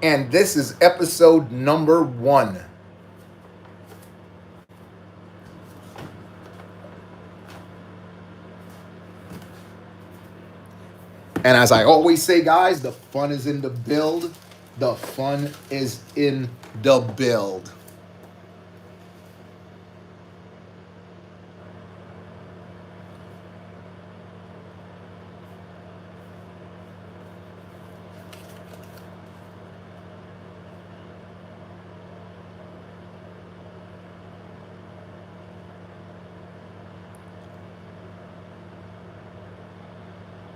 and this is episode number 1. And as I always say, guys, the fun is in the build. The fun is in the build.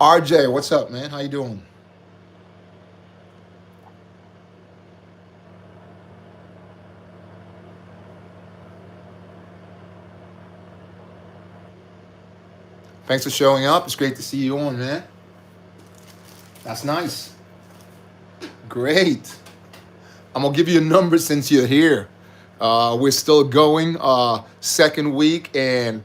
RJ, what's up, man? How you doing? Thanks for showing up. It's great to see you on, man. That's nice. Great. I'm gonna give you a number since you're here. We're still going, second week, and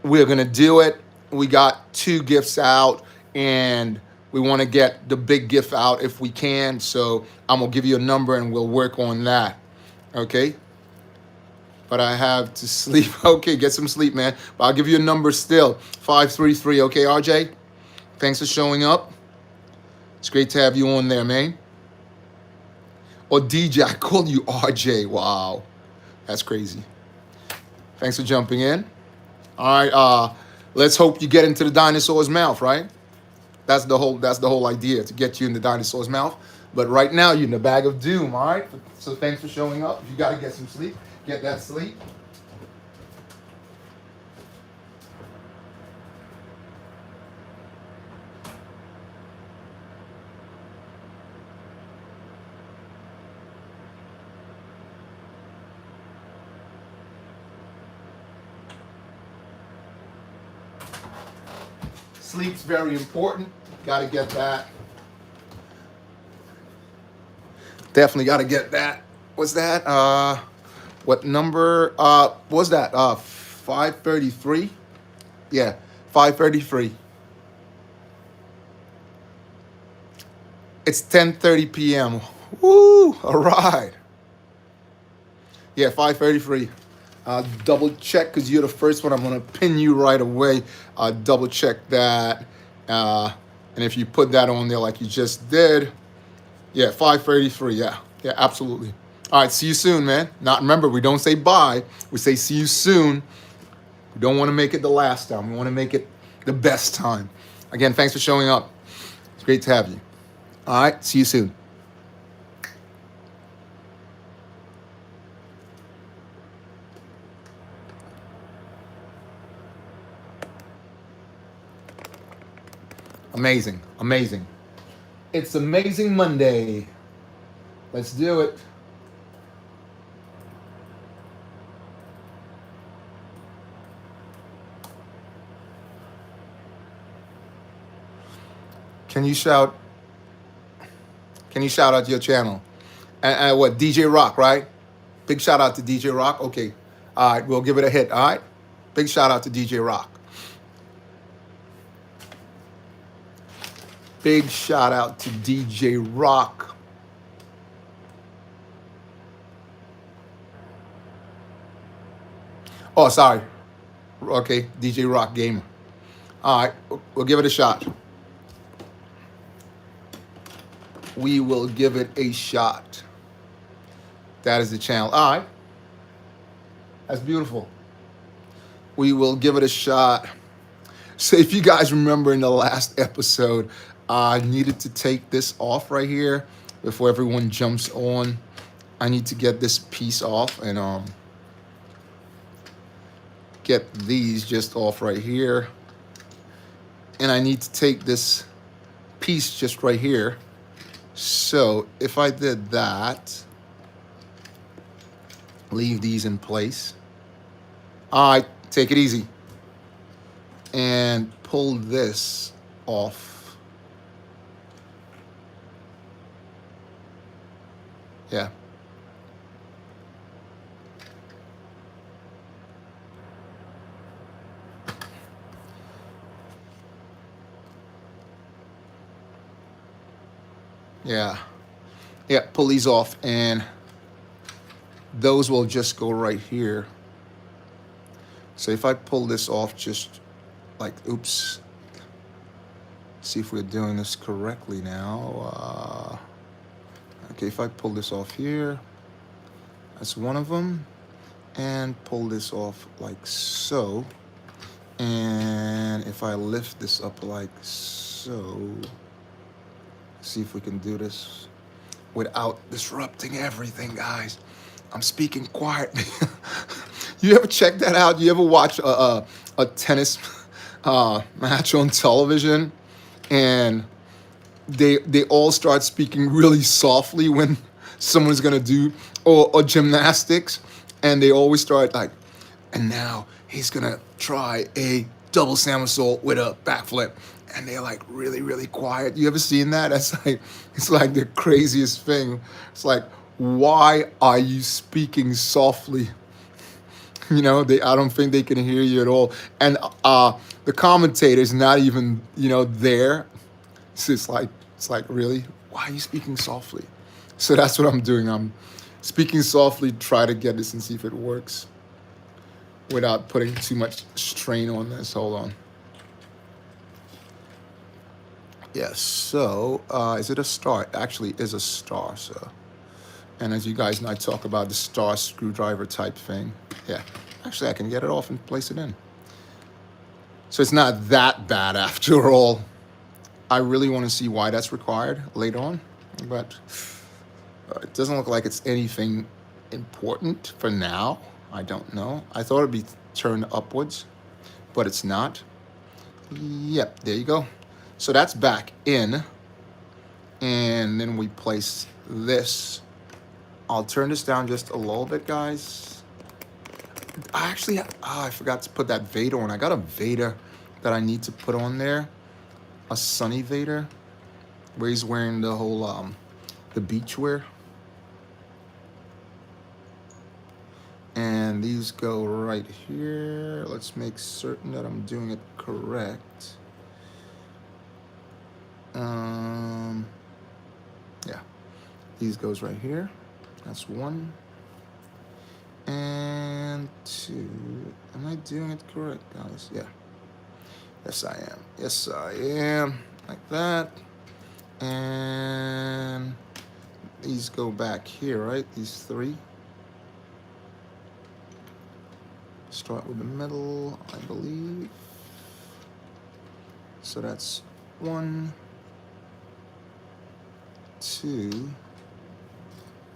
we're gonna do it. We got 2 gifts out, and we want to get the big gift out if we can. So I'm gonna give you a number, and we'll work on that. Okay. But I have to sleep. Okay, get some sleep, man. But I'll give you a number still. 533. Okay, RJ. Thanks for showing up. It's great to have you on there, man. Or DJ, I called you RJ. Wow, that's crazy. Thanks for jumping in. All right, let's hope you get into the dinosaur's mouth, right? That's the whole idea, to get you in the dinosaur's mouth. But right now you're in the bag of doom, all right? So thanks for showing up. If you gotta get some sleep, get that sleep. Sleep's very important. Gotta get that. Definitely gotta get that. What's that? What number? What was that? 533. Yeah, 533. It's 10:30 p.m. Woo! All right. Yeah, 533. Double check because you're the first one. I'm gonna pin you right away. Double check that, and if you put that on there like you just did, yeah, 533. Yeah, yeah, absolutely. All right, see you soon, man. Not remember, we don't say bye. We say see you soon. We don't want to make it the last time. We want to make it the best time. Again, thanks for showing up. It's great to have you. All right, see you soon. Amazing, amazing. It's Amazing Monday. Let's do it. Can you shout? Can you shout out your channel? And what, DJ Rock, right? Big shout out to DJ Rock. Okay. All right, we'll give it a hit. All right. Big shout out to DJ Rock. Big shout out to DJ Rock. Oh, sorry. Okay, DJ Rock Gamer. All right, we'll give it a shot. We will give it a shot. That is the channel. All right. That's beautiful. We will give it a shot. So if you guys remember in the last episode, I needed to take this off right here before everyone jumps on. I need to get this piece off and get these just off right here. And I need to take this piece just right here. So if I did that, leave these in place. All right, take it easy. And pull this off. Yeah. Yeah. Yeah, pull these off, and those will just go right here. So if I pull this off, just like, oops, see if we're doing this correctly now. Okay, if I pull this off here, that's one of them, and pull this off like so. And if I lift this up like so, see if we can do this without disrupting everything, guys. I'm speaking quietly. You ever check that out? You ever watch a tennis match on television, and they all start speaking really softly when someone's gonna do or gymnastics, and they always start like, and now he's gonna try a double somersault with a backflip, and they're like really really quiet. You ever seen that? It's like the craziest thing. It's like, why are you speaking softly? You know, I don't think they can hear you at all, and the commentator's not even there. So it's like, really, why are you speaking softly? So that's what I'm doing. I'm speaking softly, try to get this and see if it works without putting too much strain on this. Hold on. Yes. So is it a star? It actually is a star. So, and as you guys know, I talk about the star screwdriver type thing. Yeah. Actually, I can get it off and place it in. So it's not that bad after all. I really want to see why that's required later on, but it doesn't look like it's anything important for now. I don't know. I thought it'd be turned upwards, but it's not. Yep, there you go. So that's back in, and then we place this. I'll turn this down just a little bit, guys. I forgot to put that Vader on. I got a Vader that I need to put on there. A Sunny Vader, where he's wearing the whole the beach wear. And these go right here. Let's make certain that I'm doing it correct. Yeah, these goes right here. That's 1 and 2. Am I doing it correct, guys? Yeah. Yes, I am. Yes, I am. Like that. And these go back here, right? These 3. Start with the middle, I believe. So that's 1, 2,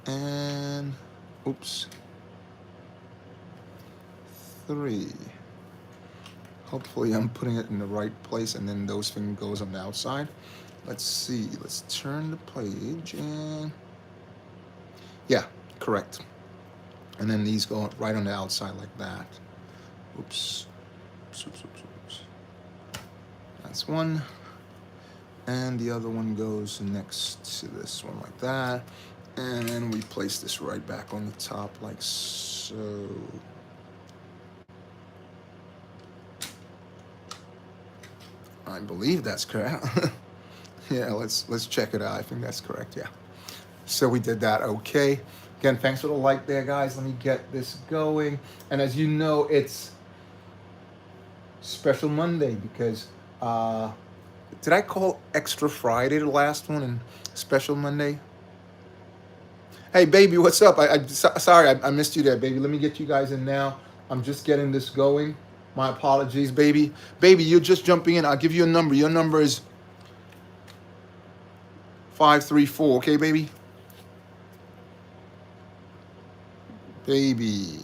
and oops, 3. Hopefully I'm putting it in the right place, and then those things goes on the outside. Let's see, let's turn the page, and yeah, correct. And then these go right on the outside like that. Oops. Oops, oops, oops, oops. That's 1. And the other one goes next to this one like that. And then we place this right back on the top like so. I believe that's correct. Yeah, let's check it out. I think that's correct, yeah. So we did that, okay. Again, thanks for the like there, guys. Let me get this going. And as you know, it's Special Monday because, did I call Extra Friday the last one and Special Monday? Hey, baby, what's up? Sorry, I missed you there, baby. Let me get you guys in now. I'm just getting this going. My apologies, baby. Baby, you're just jumping in. I'll give you a number. Your number is 534, okay, baby? Baby.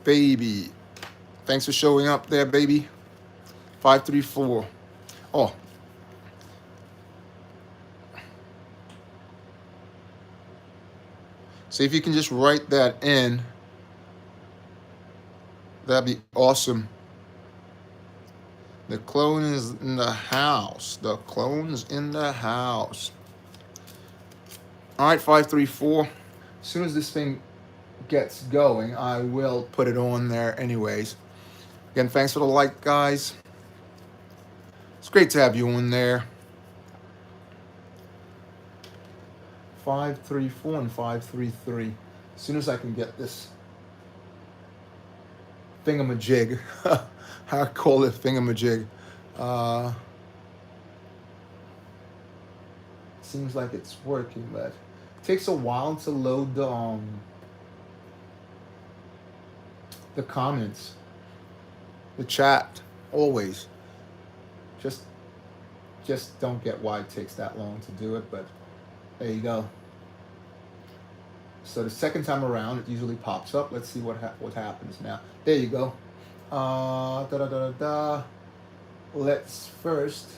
Baby. Thanks for showing up there, baby. 534. Oh. See if you can just write that in. That'd be awesome. The clone is in the house. The clone's in the house. All right, 534. As soon as this thing gets going, I will put it on there anyways. Again, thanks for the like, guys. It's great to have you on there. 534 and 533. As soon as I can get this thingamajig, I call it thingamajig. Seems like it's working, but it takes a while to load the comments, the chat. Always, just don't get why it takes that long to do it, but there you go. So the second time around, it usually pops up. Let's see what happens now. There you go. Let's first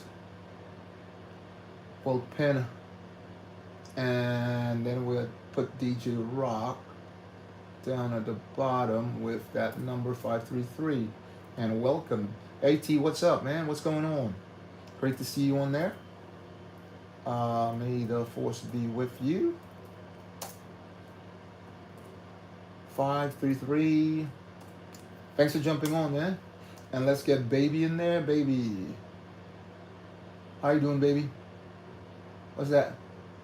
we'll pin, and then we'll put DJ Rock down at the bottom with that number 533, and welcome. Hey T, what's up, man? What's going on? Great to see you on there. May the force be with you. 533. Thanks for jumping on, man. And let's get baby in there, baby. How you doing, baby? What's that?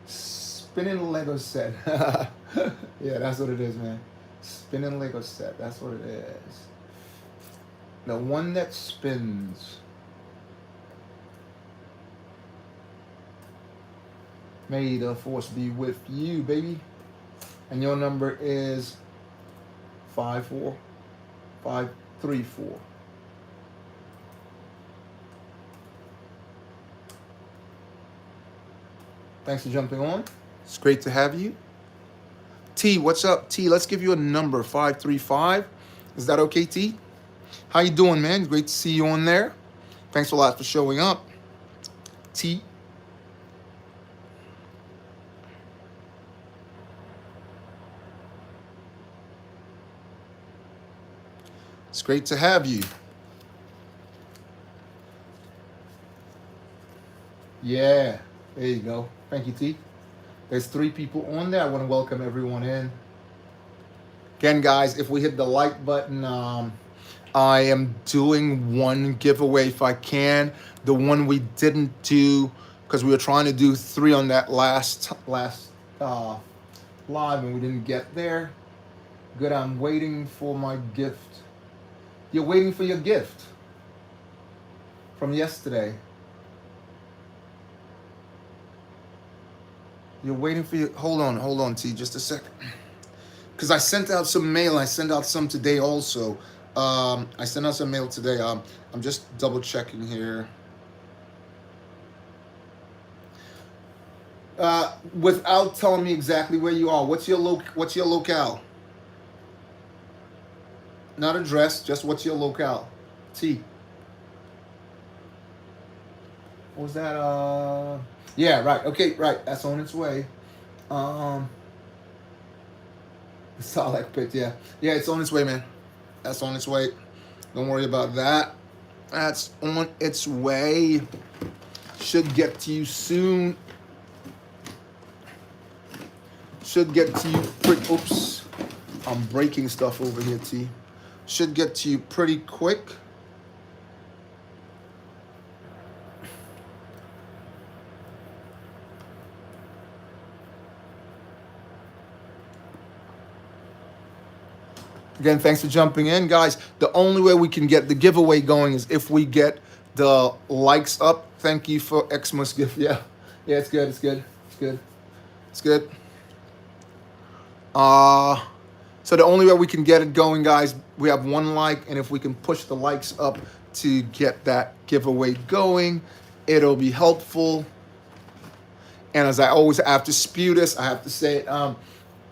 Spinning Lego set. Yeah, that's what it is, man. Spinning Lego set. That's what it is. The one that spins. May the force be with you, baby. And your number is 54534. Thanks for jumping on. It's great to have you. T, what's up? T, let's give you a number, 535. Is that okay, T? How you doing, man? Great to see you on there. Thanks a lot for showing up. T. It's great to have you. Yeah, there you go. Thank you, T. There's 3 people on there. I want to welcome everyone in. Again, guys, if we hit the like button, I am doing one giveaway if I can. The one we didn't do, because we were trying to do 3 on that last live and we didn't get there. Good, I'm waiting for my gift. You're waiting for your gift from yesterday. You're waiting for your... Hold on, T, just a second. Because I sent out some mail. I sent out some today also. I sent out some mail today. I'm just double checking here. Without telling me exactly where you are, what's your locale? Not address, just what's your locale? T. What was that? Yeah, right. Okay, right. That's on its way. Solid pit, yeah. Yeah, it's on its way, man. That's on its way. Don't worry about that. That's on its way. Should get to you soon. Should get to you pretty... Oops. I'm breaking stuff over here, T. Should get to you pretty quick. Again, thanks for jumping in, guys. The only way we can get the giveaway going is if we get the likes up. Thank you for Xmas gift. Yeah, it's good. It's good. It's good. It's good. So the only way we can get it going, guys, we have 1 like, and if we can push the likes up to get that giveaway going, it'll be helpful. And as I always have to spew this, I have to say it.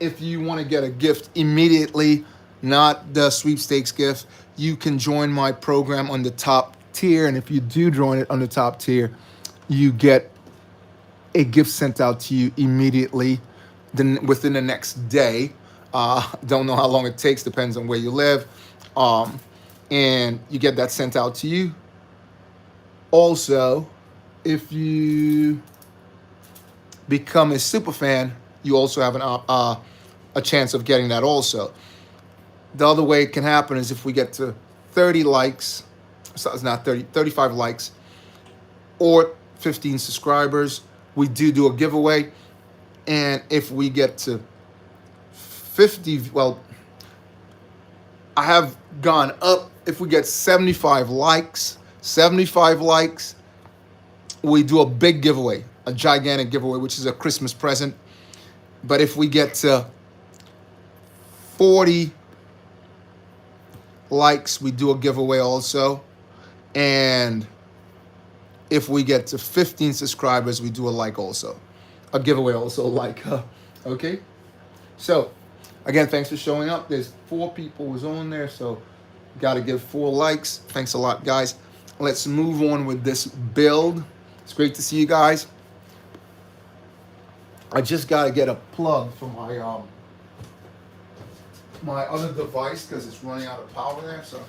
If you want to get a gift immediately, not the sweepstakes gift, you can join my program on the top tier. And if you do join it on the top tier, you get a gift sent out to you immediately within the next day. Don't know how long it takes, depends on where you live. And you get that sent out to you. Also, if you become a super fan, you also have a chance of getting that also. The other way it can happen is if we get to 30 likes, so it's not 30, 35 likes, or 15 subscribers, we do a giveaway. And if we get to 50, well, I have gone up. If we get 75 likes, we do a big giveaway, a gigantic giveaway, which is a Christmas present. But if we get to 40 likes, we do a giveaway also. And if we get to 15 subscribers, we do a giveaway also, okay? So, again, thanks for showing up. There's 4 people who's on there, so got to give 4 likes. Thanks a lot, guys. Let's move on with this build. It's great to see you guys. I just got to get a plug for my other device because it's running out of power there, so.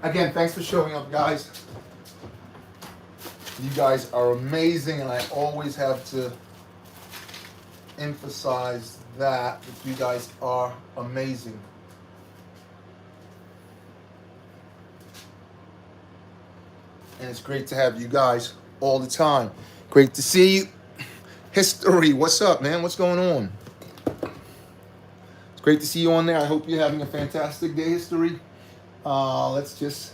Again, thanks for showing up, guys. You guys are amazing, and I always have to emphasize that you guys are amazing. And it's great to have you guys all the time. Great to see you. History, what's up, man? What's going on? It's great to see you on there. I hope you're having a fantastic day, History. Let's just...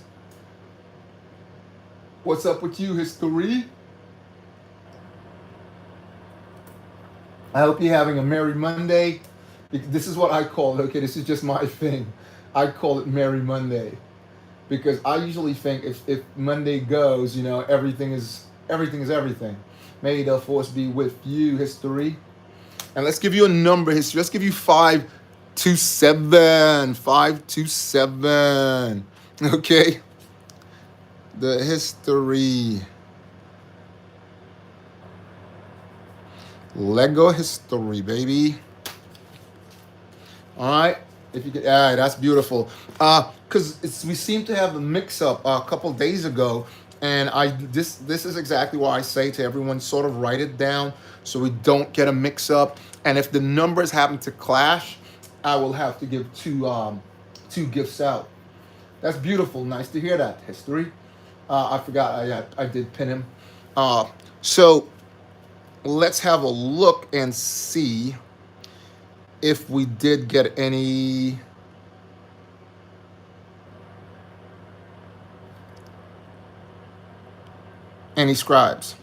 What's up with you, History? I hope you're having a Merry Monday. This is what I call it, okay? This is just my thing. I call it Merry Monday. Because I usually think if Monday goes, you know, everything is everything. May the force be with you, History. And let's give you a number, History. Let's give you 527. 527. Okay? The History. Lego History, baby. All right. If you get, all right, that's beautiful. Because we seem to have a mix-up a couple days ago, and this is exactly why I say to everyone, sort of write it down so we don't get a mix-up. And if the numbers happen to clash, I will have to give two gifts out. That's beautiful. Nice to hear that, History. I forgot I did pin him. So let's have a look and see if we did get any scribes.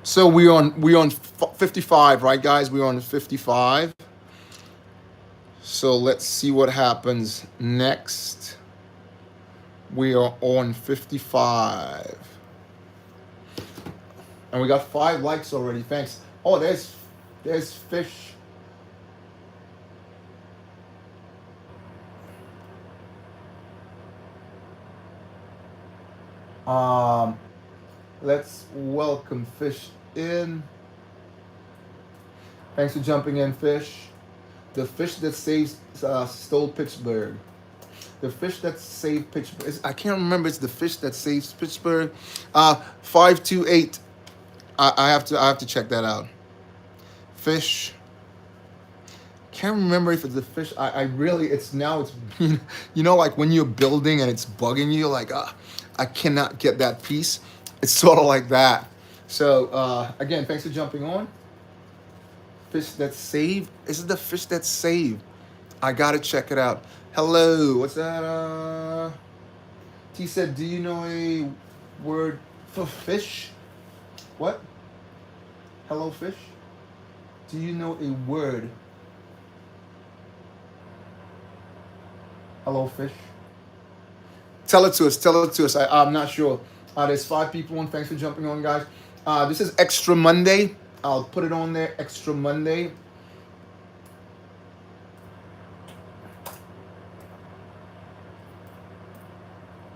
So we're on 55, right, guys? We're on 55. So let's see what happens next. We are on 55. And we got 5 likes already. Thanks. Oh, there's Fish. Let's welcome Fish in. Thanks for jumping in, Fish. The fish that stole Pittsburgh. The fish that saved Pittsburgh. I can't remember. It's the fish that saves Pittsburgh. 528. I have to check that out. Fish. Can't remember if it's the fish. I really. It's you know, like when you're building and it's bugging you. Like I cannot get that piece. It's sort of like that. So again, thanks for jumping on. Fish that saved. Is it the fish that saved? I gotta check it out. Hello, what's that? T said, do you know a word for fish? What? Hello, Fish. Do you know a word? Hello, Fish. Tell it to us. Tell it to us. I'm not sure. There's 5 people on. Thanks for jumping on, guys. This is Extra Monday. I'll put it on there. Extra Monday.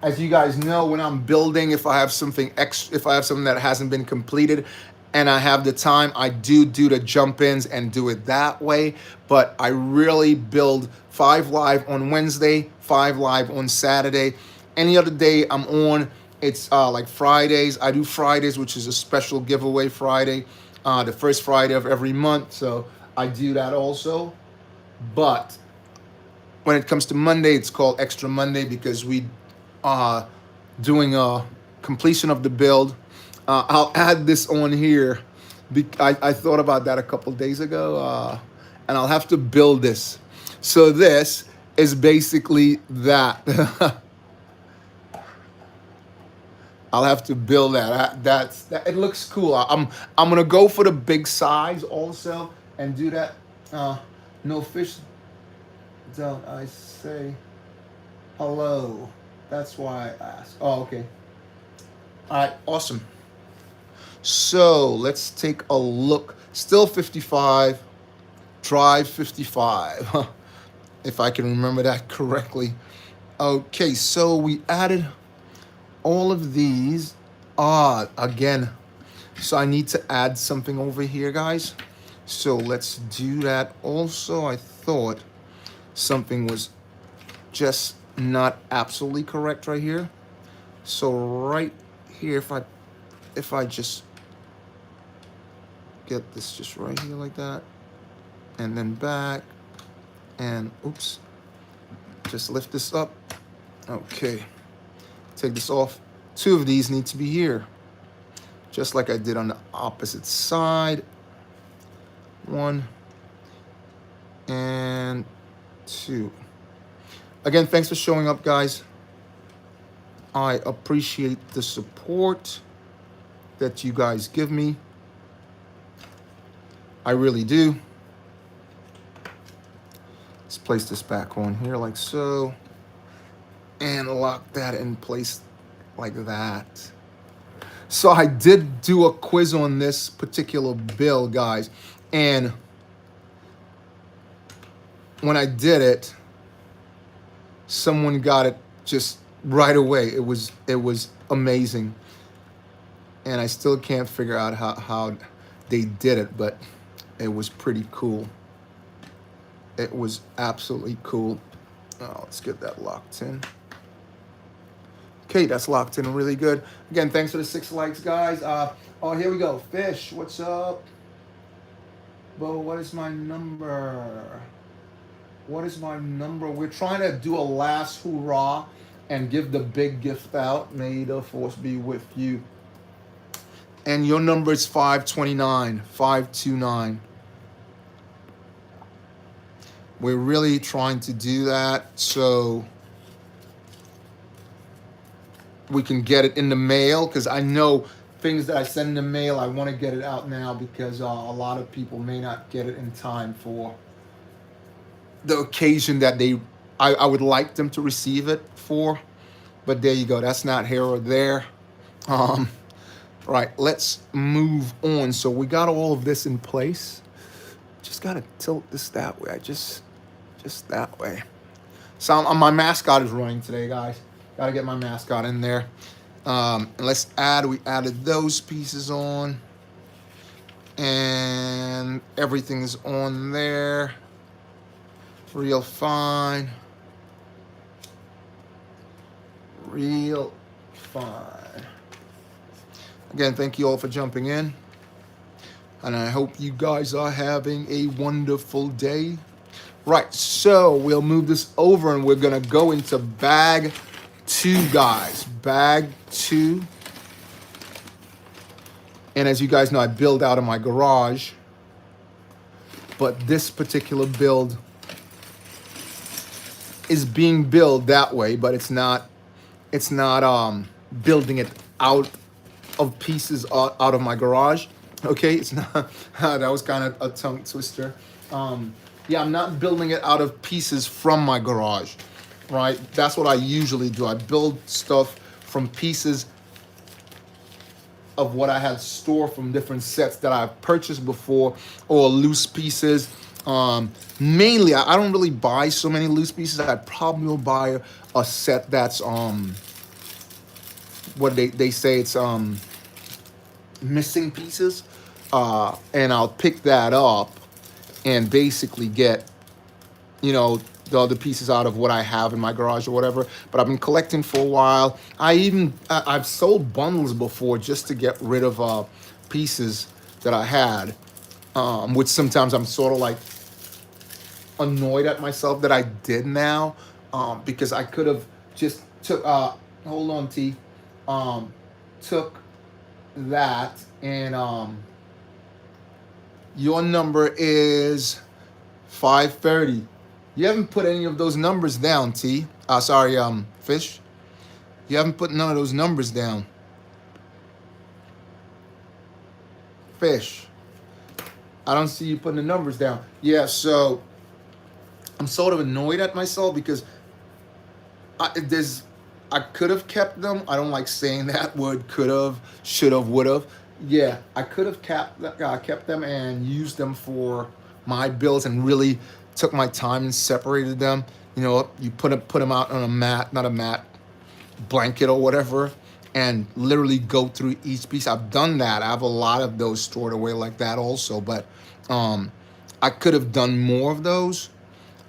As you guys know, when I'm building, if I have something if I have something that hasn't been completed and I have the time, I do the jump ins and do it that way. But I really build 5 live on Wednesday, 5 live on Saturday. Any other day I'm on, it's like Fridays. I do Fridays, which is a special giveaway Friday, the first Friday of every month. So I do that also. But when it comes to Monday, it's called Extra Monday because we doing a completion of the build. I'll add this on here. I thought about that a couple days ago, and I'll have to build this. So this is basically that. I'll have to build that. That. It looks cool. I'm gonna go for the big size also and do that. No fish. Don't I say hello? That's why I asked. Oh, okay. All right, awesome. So let's take a look. Still 55, drive 55, if I can remember that correctly. Okay, so we added all of these. Again, so I need to add something over here, guys. So let's do that also. I thought something was just not absolutely correct right here. So right here, if I just get this just right here like that, and then back, and oops, just lift this up. Okay, take this off. 2 of these need to be here, just like I did on the opposite side. 1 and 2. Again, thanks for showing up, guys. I appreciate the support that you guys give me. I really do. Let's place this back on here like so. And lock that in place like that. So I did do a quiz on this particular build, guys. And when I did it, someone got it just right away. It was amazing. And I still can't figure out how they did it, but it was pretty cool. It was absolutely cool. Oh, let's get that locked in. Okay, that's locked in really good. Again, thanks for the 6 likes, guys. Oh, here we go. Fish, what's up? Bo, what is my number? What is my number? We're trying to do a last hoorah and give the big gift out. May the force be with you. And your number is 529, 529. We're really trying to do that so we can get it in the mail, because I know things that I send in the mail, I want to get it out now because a lot of people may not get it in time for the occasion that I would like them to receive it for. But there you go. That's not here or there. Right, let's move on. So we got all of this in place. Just got to tilt this that way. Just that way. So my mascot is running today, guys. Got to get my mascot in there. And let's add, we added those pieces on. And everything is on there. Real fine. Real fine. Again, thank you all for jumping in. And I hope you guys are having a wonderful day. Right, so we'll move this over and we're going to go into bag 2, guys. Bag 2. And as you guys know, I build out of my garage. But this particular build is being built that way, but it's not building it out of pieces out of my garage. Okay, it's not. That was kind of a tongue twister. Yeah, I'm not building it out of pieces from my garage, right? That's what I usually do. I build stuff from pieces of what I had stored from different sets that I've purchased before, or loose pieces. Mainly, I don't really buy so many loose pieces. I probably will buy a set that's what they say it's missing pieces, and I'll pick that up and basically get, you know, the other pieces out of what I have in my garage or whatever. But I've been collecting for a while. I've sold bundles before just to get rid of pieces that I had, which sometimes I'm sort of like annoyed at myself that I did now, because I could have just took. Hold on, T. Took that and your number is 530. You haven't put any of those numbers down, T. Sorry, Fish. You haven't put none of those numbers down. Fish. I don't see you putting the numbers down. Yeah, so I'm sort of annoyed at myself because I could have kept them. I don't like saying that word, could have, should have, would have. Yeah, I could have kept them and used them for my bills and really took my time and separated them. You know, you put them out on a mat, not a mat, blanket or whatever, and literally go through each piece. I've done that. I have a lot of those stored away like that also, but I could have done more of those.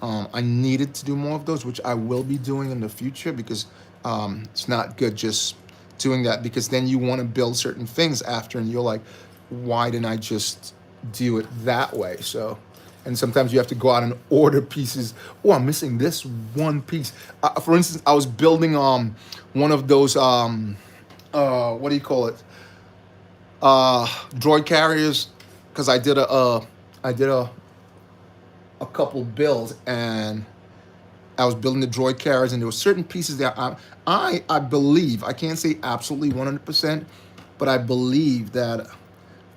I needed to do more of those, which I will be doing in the future, because it's not good just doing that, because then you want to build certain things after and you're like, why didn't I just do it that way? So, and sometimes you have to go out and order pieces. Oh, I'm missing this one piece. For instance, I was building one of those what do you call it, droid carriers, because I did a couple builds, and I was building the droid carriers, and there were certain pieces that I believe, I can't say absolutely 100%, but I believe that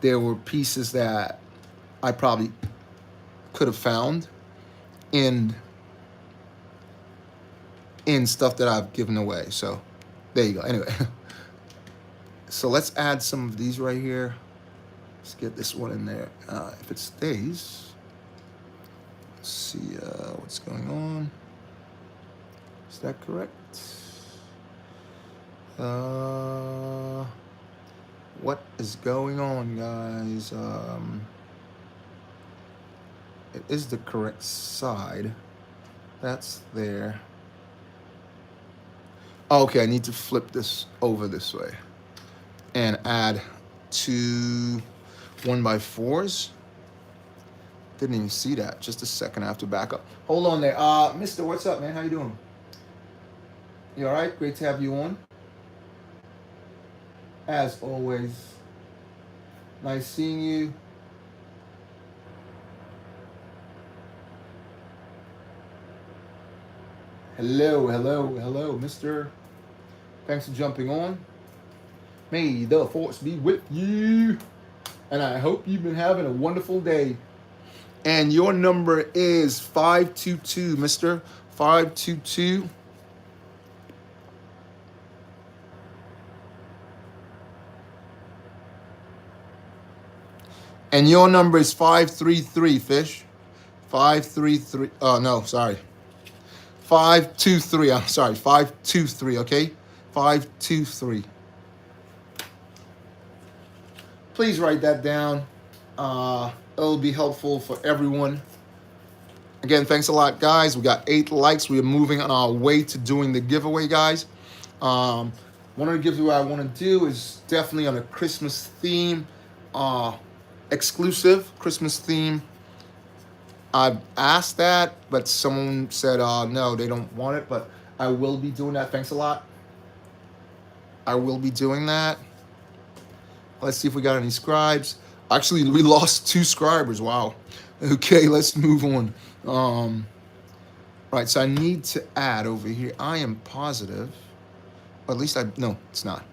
there were pieces that I probably could have found in stuff that I've given away. So there you go. Anyway, so let's add some of these right here. Let's get this one in there. If it stays, let's see what's going on. Is that correct? What is going on, guys? It is the correct side. That's there. Okay, I need to flip this over this way and add 2 1x4s. Didn't even see that. Just a second, I have to back up. Hold on there. Mister, what's up, man? How you doing? You all right? Great to have you on. As always, nice seeing you. Hello, mister. Thanks for jumping on. May the force be with you. And I hope you've been having a wonderful day. And your number is 522, mister. 522. And your number is 533, Fish. 533. Oh, no, sorry. 523. I'm sorry. 523, okay? 523. Please write that down. It'll be helpful for everyone. Again, thanks a lot, guys. We got 8 likes. We are moving on our way to doing the giveaway, guys. One of the giveaways I want to do is definitely on a Christmas theme. Exclusive Christmas theme. I've asked that, but someone said no, they don't want it, but I will be doing that. Thanks a lot. I will be doing that. Let's see if we got any scribes. Actually, we lost 2 scribers. Wow. Okay, let's move on. Right, so I need to add over here. I am positive, or at least no, it's not.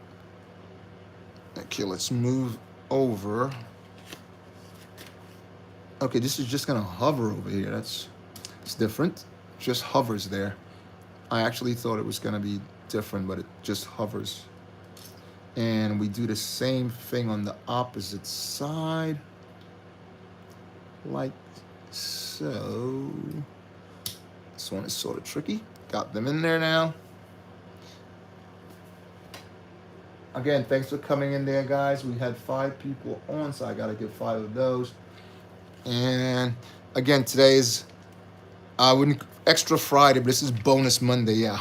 Okay, let's move over. Okay, this is just gonna hover over here. It's different. Just hovers there. I actually thought it was gonna be different, but it just hovers. And we do the same thing on the opposite side, like so. This one is sort of tricky. Got them in there now. Again, thanks for coming in there, guys. We had 5 people on, so I got to give 5 of those. And again, today's wouldn't extra Friday, but this is bonus Monday. Yeah,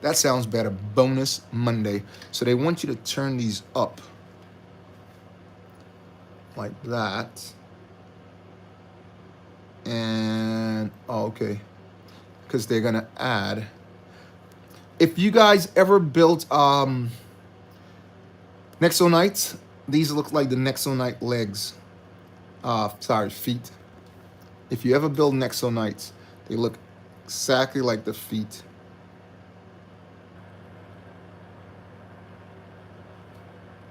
that sounds better. Bonus Monday. So they want you to turn these up like that. And oh, okay, because they're gonna add. If you guys ever built Nexonites, these look like the Nexonite legs. Sorry, feet. If you ever build Nexonites, they look exactly like the feet.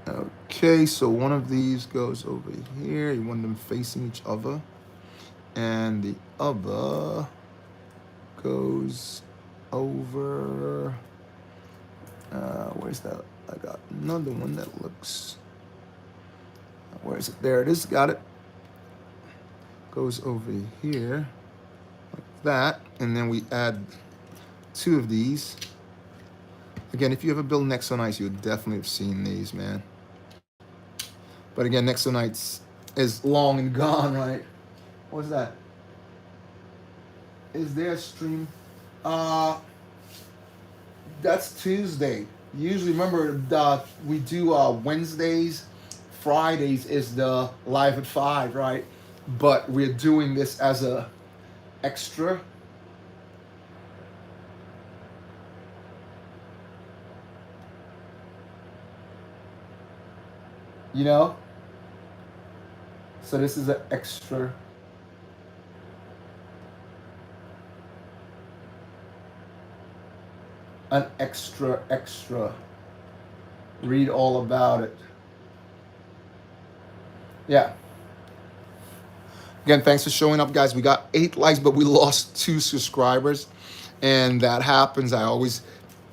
Okay, so one of these goes over here. You want them facing each other. And the other goes over. Where's that? I got another one that looks. Where is it? There it is. Got it. Goes over here like that, and then we add 2 of these. Again, if you ever build Nexonites, you would definitely have seen these, man. But again, Nexonites is long and gone, right? What's that? Is there a stream? That's Tuesday. Usually, remember, we do Wednesdays. Fridays is the live at 5, right? But we're doing this as a extra. You know? So this is an extra. An extra. Read all about it. Yeah. Again, thanks for showing up, guys. We got 8 likes, but we lost 2 subscribers. And that happens.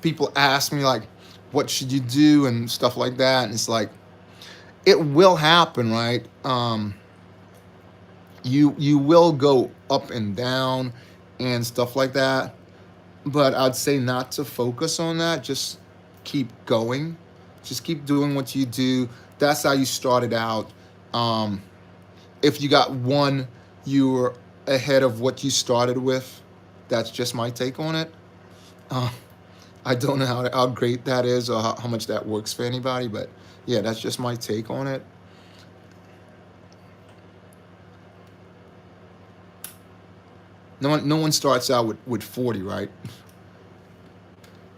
People ask me, like, what should you do and stuff like that. And it's like, it will happen, right? You will go up and down and stuff like that. But I'd say not to focus on that. Just keep going. Just keep doing what you do. That's how you started out. If you got 1, you were ahead of what you started with. That's just my take on it. I don't know how great that is or how much that works for anybody, but yeah, that's just my take on it. No one starts out with 40, right?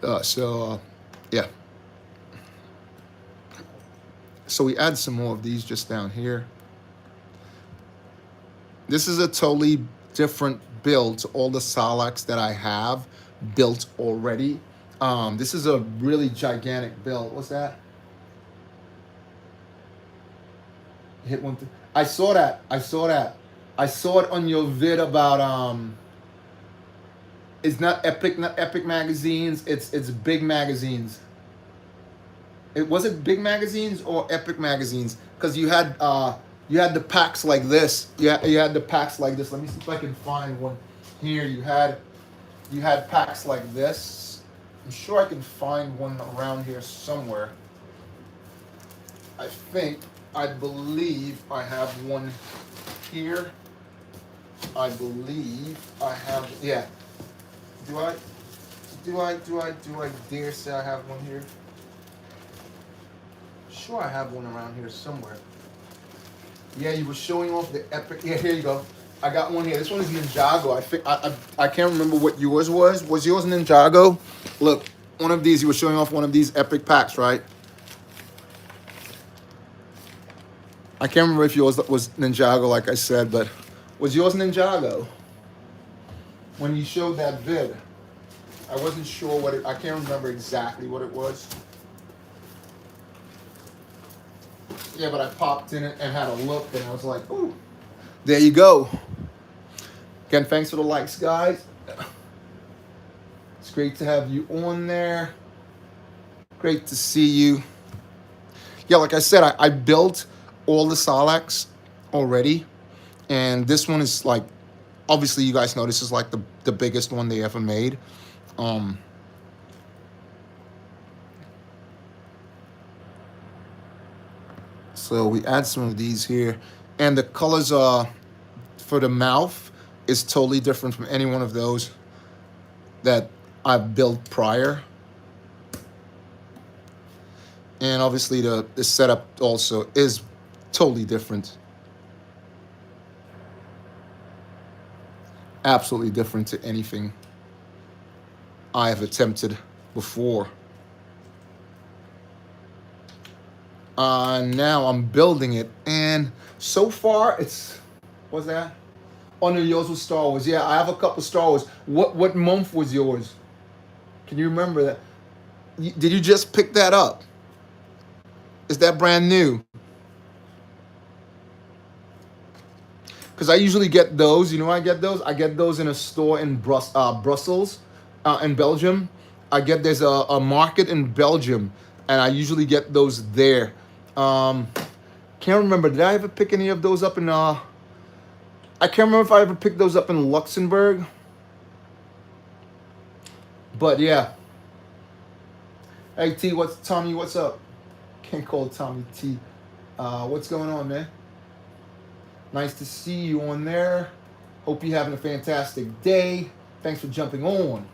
Yeah. So we add some more of these just down here. This is a totally different build to all the Salax that I have built already. This is a really gigantic build. What's that? Hit one. I saw that. I saw it on your vid about It's not Epic magazines. It's big magazines. Was it big magazines or Epic magazines? Because you had the packs like this. You had the packs like this. Let me see if I can find one here. You had packs like this. I'm sure I can find one around here somewhere. I believe I have one here. I believe I have, yeah. Do I dare say I have one here? Sure, I have one around here somewhere. Yeah, you were showing off the Epic. Yeah, here you go. I got one here. This one is Ninjago. I can't remember what yours was. Was yours Ninjago? Look, one of these. You were showing off one of these Epic packs, right? I can't remember if yours was Ninjago, like I said, but was yours Ninjago? When you showed that vid, I wasn't sure what it. I can't remember exactly what it was. Yeah, but I popped in it and had a look, and I was like, ooh. There you go. Again, thanks for the likes, guys. It's great to have you on there. Great to see you. Yeah, like I said, I built all the Salax already. And this one is like, obviously you guys know this is like the biggest one they ever made. So we add some of these here. And the colors are for the mouth is totally different from any one of those that I've built prior. And obviously the setup also is totally different. Absolutely different to anything I have attempted before. Now I'm building it, and so far it's, what's that? Oh no, yours was Star Wars. Yeah, I have a couple Star Wars. What month was yours? Can you remember that? Did you just pick that up? Is that brand new? Because I usually get those. You know, I get those. I get those in a store in Brussels, in Belgium. There's a market in Belgium, and I usually get those there. Can't remember. Did I ever pick any of those up in? I can't remember if I ever picked those up in Luxembourg. But yeah. Hey T, Tommy? What's up? Can't call Tommy T. What's going on, man? Nice to see you on there. Hope you're having a fantastic day. Thanks for jumping on.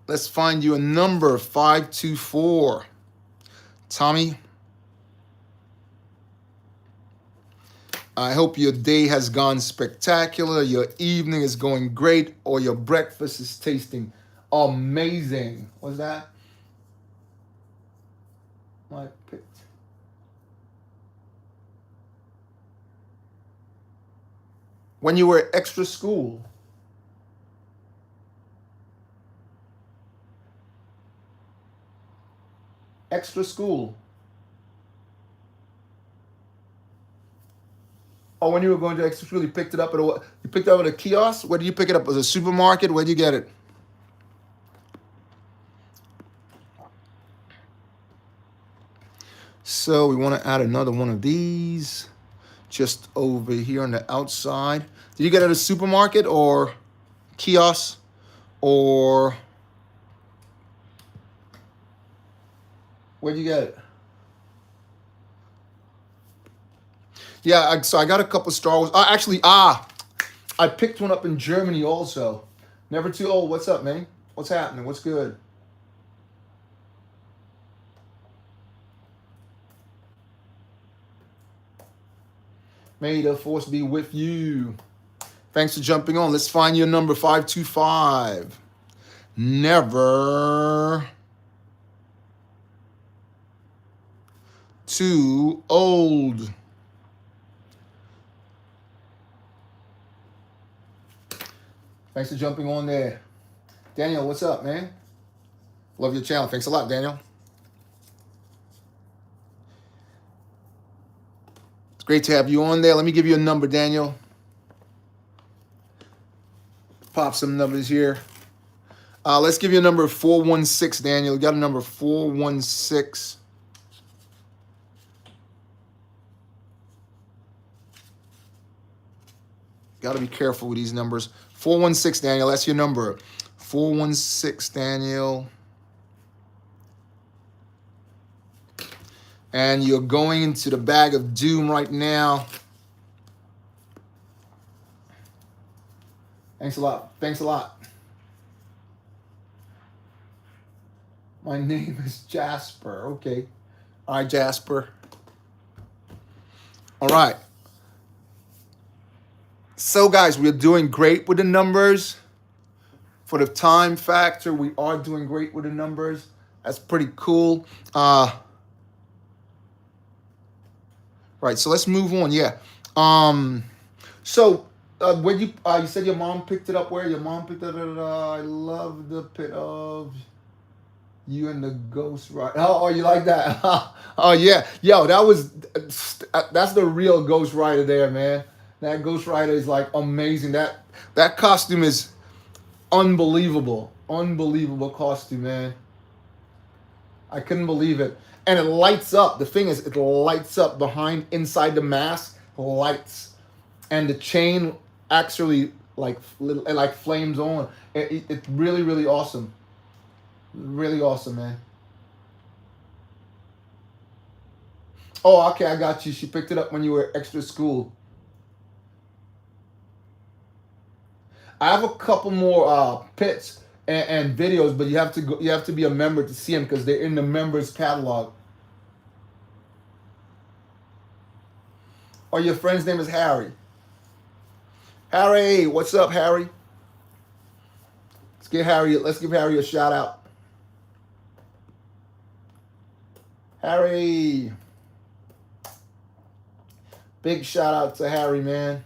Let's find you a number, 524. Tommy, I hope your day has gone spectacular, your evening is going great, or your breakfast is tasting amazing. What's that? I picked. When you were extra school. Extra school. Oh, when you were going to extra school, you picked it up at you picked it up at a kiosk? Where did you pick it up? Was it a supermarket? Where did you get it? So we want to add another one of these just over here on the outside. Did you get it at a supermarket or kiosk or where'd you get it? Yeah, so I got a couple Star Wars. I picked one up in Germany also. Never too old. What's up, man? What's happening? What's good? May the force be with you. Thanks for jumping on. Let's find your number, 525. Never too old. Thanks for jumping on there. Daniel, what's up, man? Love your channel. Thanks a lot, Daniel. It's great to have you on there. Let me give you a number, Daniel. Pop some numbers here. Let's give you a number 416, Daniel. You got a number 416. Got to be careful with these numbers. 416, Daniel. That's your number. 416, Daniel. And you're going into the bag of doom right now. Thanks a lot. Thanks a lot. My name is Jasper. Okay. All right, Jasper. All right. So, guys, we're doing great with the numbers. For the time factor, we are doing great with the numbers. That's pretty cool. Right, so let's move on. Yeah. So, when you said your mom picked it up where? Your mom picked it up. I love the pit of you and the Ghost Rider. Oh, you like that? Oh, yeah. Yo, that's the real Ghost Rider there, man. That Ghost Rider is like amazing. That costume is unbelievable. Unbelievable costume, man. I couldn't believe it. And it lights up. The thing is, it lights up behind, inside the mask, lights. And the chain actually like flames on. It's really, really awesome. Really awesome, man. Oh, okay, I got you. She picked it up when you were extra school. I have a couple more pits and videos, but you have to go. You have to be a member to see them because they're in the members catalog. Or your friend's name is Harry. Harry, what's up, Harry? Let's give Harry a shout out. Harry. Big shout out to Harry, man.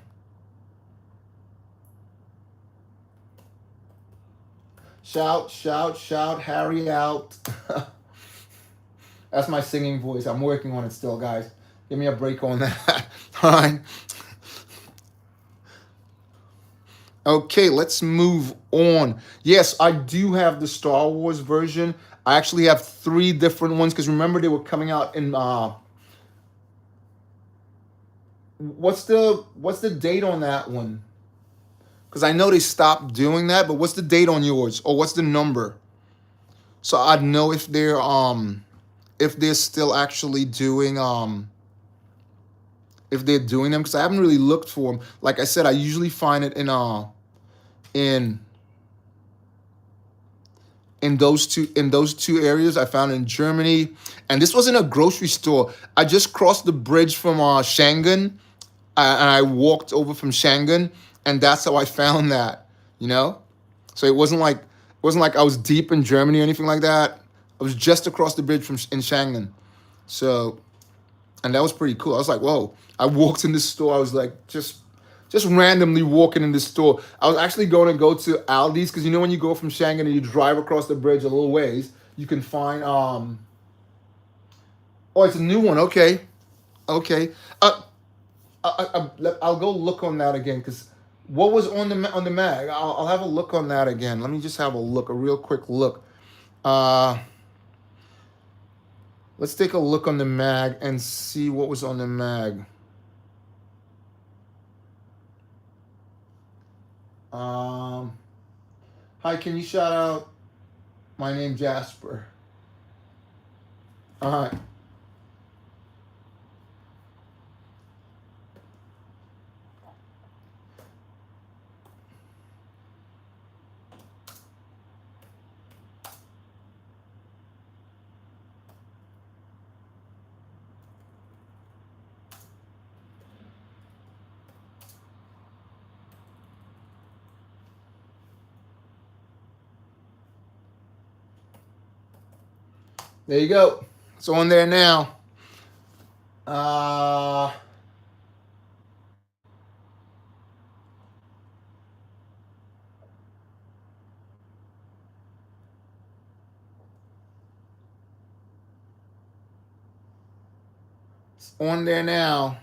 Shout, shout, shout Harry out. That's my singing voice. I'm working on it still, guys. Give me a break on that. All right. Okay, let's move on. Yes, I do have the Star Wars version. I actually have 3 different ones because remember they were coming out in what's the date on that one? Because I know they stopped doing that, but what's the date on yours? Or what's the number? So I'd know if they're still actually doing if they're doing them because I haven't really looked for them. Like I said, I usually find it in those two areas. I found it in Germany, and this wasn't a grocery store. I just crossed the bridge from Schengen, and I walked over from Schengen, and that's how I found that. You know, so it wasn't like I was deep in Germany or anything like that. I was just across the bridge from in Schengen, so and that was pretty cool. I was like, whoa! I walked in this store. I was like, just randomly walking in this store. I was actually going to go to Aldi's because you know when you go from Schengen and you drive across the bridge a little ways, you can find Oh, it's a new one. Okay, okay. I'll go look on that again because what was on the mag? I'll have a look on that again. Let me just have a real quick look. Uh, let's take a look on the mag and see what was on the mag. Um, Hi, can you shout out my name Jasper? All right, there you go. It's on there now. Uh, it's on there now.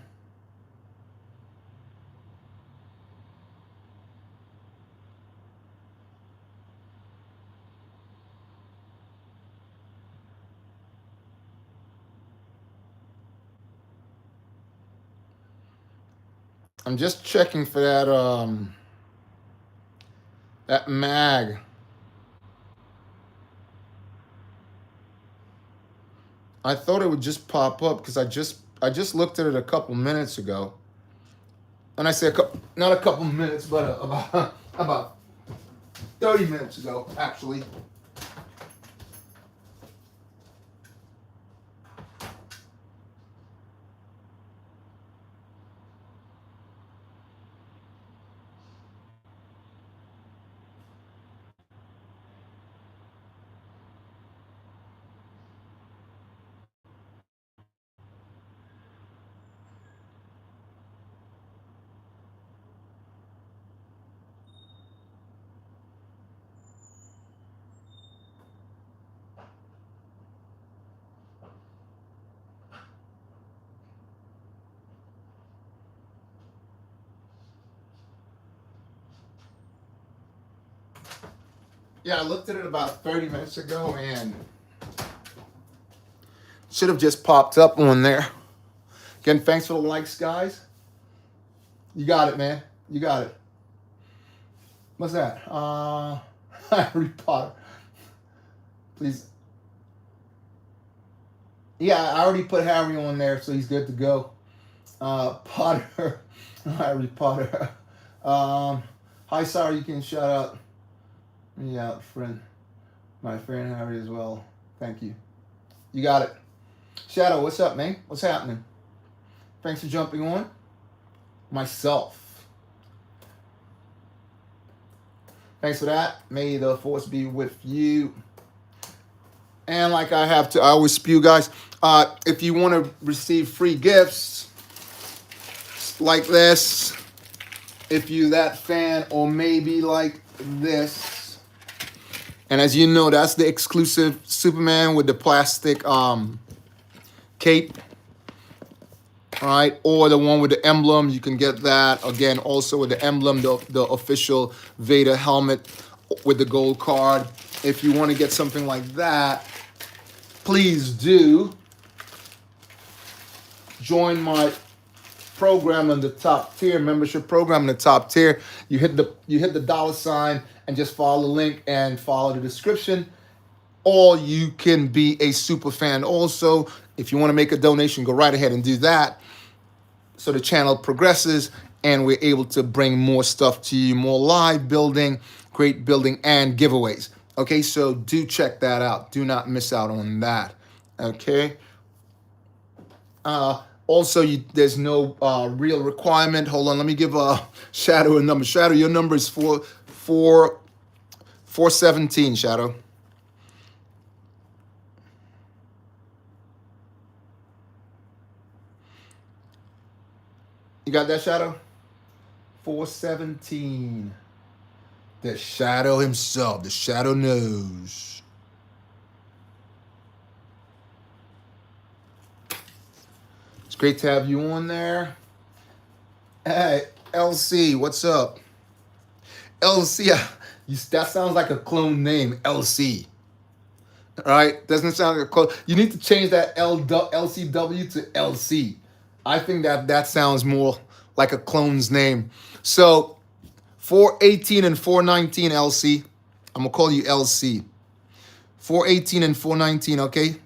I'm just checking for that mag. I thought it would just pop up because I just looked at it a couple minutes ago, and I say not a couple minutes, but about 30 minutes ago, actually. Yeah, I looked at it about 30 minutes ago, and should have just popped up on there. Again, thanks for the likes, guys. You got it, man. You got it. What's that? Harry Potter. Please. Yeah, I already put Harry on there, so he's good to go. Potter, Harry Potter. Hi, sorry, you can shout out me out, friend. My friend Harry as well. Thank you. You got it. Shadow, what's up, man? What's happening? Thanks for jumping on. Myself. Thanks for that. May the force be with you. And like I have to, I always spew, guys. If you want to receive free gifts like this, if you that fan, or maybe like this, and as you know, that's the exclusive Superman with the plastic cape. All right, or the one with the emblem, you can get that again. Also with the emblem, the official Vader helmet with the gold card. If you want to get something like that, please do join my program in the top tier, membership program in the top tier. You hit the $ and just follow the link and follow the description. Or you can be a super fan also. If you want to make a donation, go right ahead and do that. So the channel progresses and we're able to bring more stuff to you, more live building, great building, and giveaways. Okay, so do check that out. Do not miss out on that. Okay. Also, there's no real requirement. Hold on, let me give Shadow a number. Shadow, your number is 417, Shadow. You got that, Shadow? 417. The Shadow himself. The Shadow knows. It's great to have you on there. Hey, LC, what's up? LC, that sounds like a clone name, LC. All right? Doesn't sound like a clone. You need to change that LCW to LC. I think that sounds more like a clone's name. So 418 and 419, LC. I'm going to call you LC. 418 and 419, okay?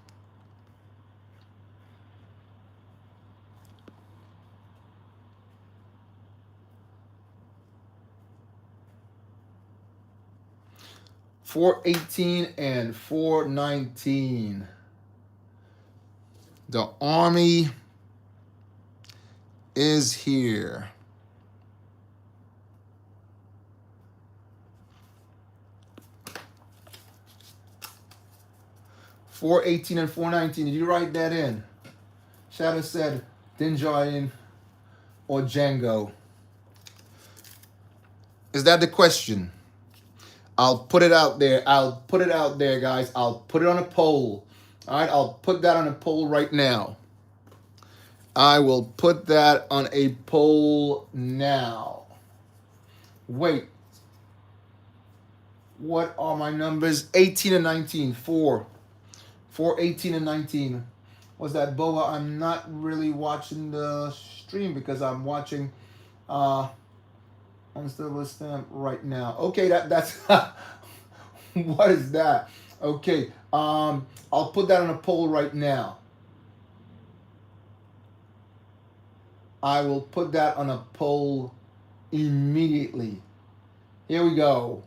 $418 and $419. The army is here. $418 and $419. Did you write that in? Shadow said Dinjarin or Django. Is that the question? I'll put it out there. I'll put it out there, guys. I'll put it on a poll. All right, I'll put that on a poll right now. I will put that on a poll now. Wait. What are my numbers? 18 and 19. 4, 18, and 19. Was that Boa? I'm not really watching the stream because I'm watching I'm still with them right now. Okay, that's what is that? Okay, I'll put that on a poll right now. I will put that on a poll immediately. Here we go.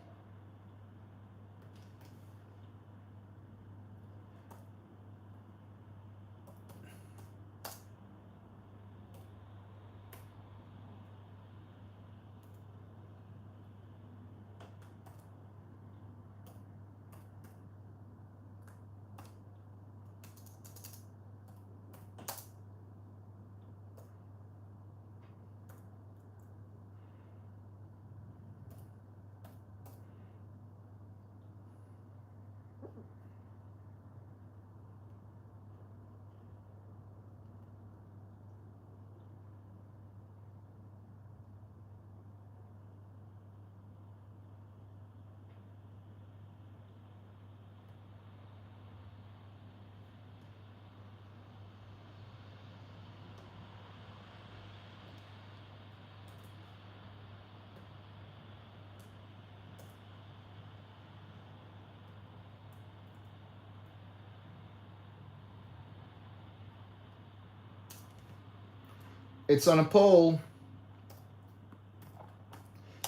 It's on a poll.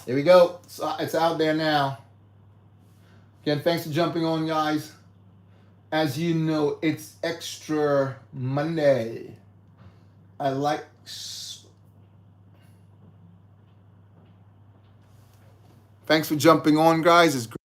There we go. It's out there now. Again, thanks for jumping on, guys. As you know, it's Extra Monday. I like... Thanks for jumping on, guys. It's great.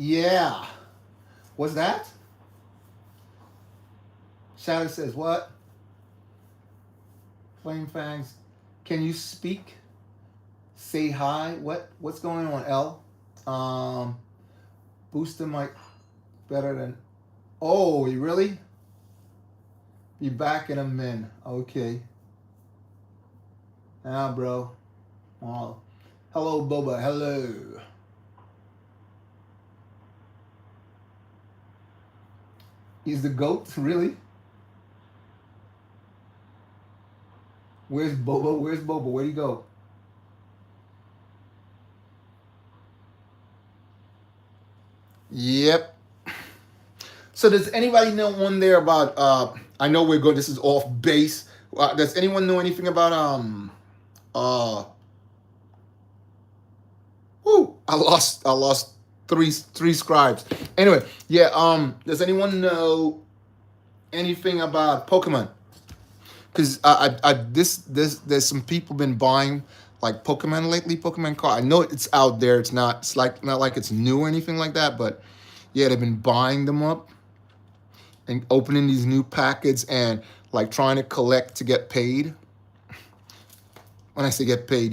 Yeah. What's that? Shadow says, what? Flame Fangs, can you speak? Say hi. What's going on, L? Booster might better than. Oh, you really? Be back in a min. Okay. Ah, bro. Oh. Hello, Boba. Hello. He's the GOAT? Really? Where's Boba? Where's Boba? Where'd he go? Yep. So does anybody know one there about I know we're good, this is off base. Does anyone know anything about I lost three scribes. Anyway, yeah, does anyone know anything about Pokemon? Because there's some people been buying like Pokemon lately, Pokemon card. I know it's out there. It's like not like it's new or anything like that, but yeah, they've been buying them up and opening these new packets and like trying to collect to get paid. When I say get paid,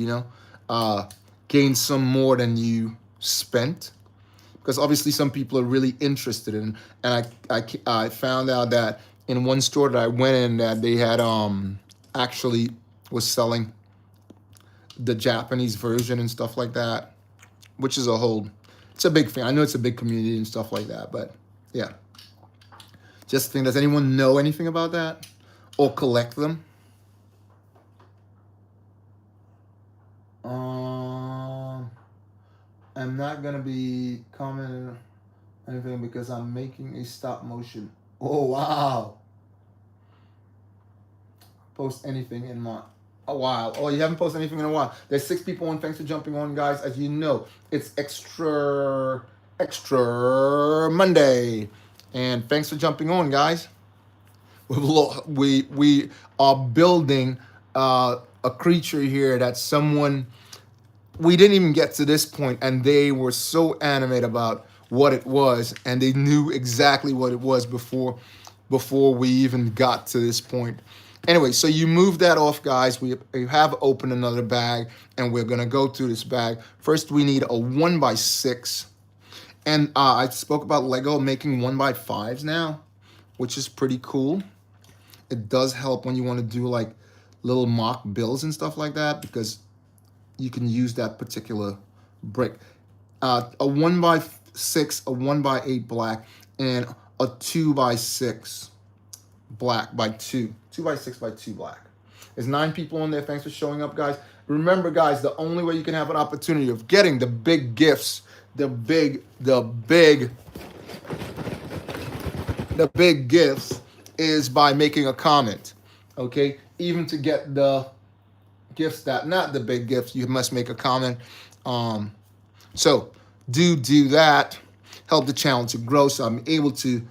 gain some more than you spent. Because obviously some people are really interested in, and I found out that in one store that I went in that they had actually was selling the Japanese version and stuff like that, which is it's a big thing. I know it's a big community and stuff like that, but yeah. Just think, does anyone know anything about that or collect them? I'm not gonna be commenting anything because I'm making a stop motion. Oh wow! Post anything in a while. Oh, you haven't posted anything in a while. There's 6 people on. Thanks for jumping on, guys. As you know, it's extra Monday, and thanks for jumping on, guys. We are building a creature here that someone. We didn't even get to this point, and they were so animated about what it was, and they knew exactly what it was before we even got to this point. Anyway, so you move that off, guys. We have opened another bag, and we're going to go through this bag. First, we need a 1x6. And I spoke about Lego making 1x5s now, which is pretty cool. It does help when you want to do like little mock builds and stuff like that, because you can use that particular brick. A 1x6, a 1x8 black, and a 2x6 black by 2. 2x6 by 2 black. There's 9 people on there. Thanks for showing up, guys. Remember, guys, the only way you can have an opportunity of getting the big gifts, the big gifts is by making a comment. Okay? Even to get the gifts that not the big gifts, you must make a comment. So do that. Help the channel to grow so I'm able to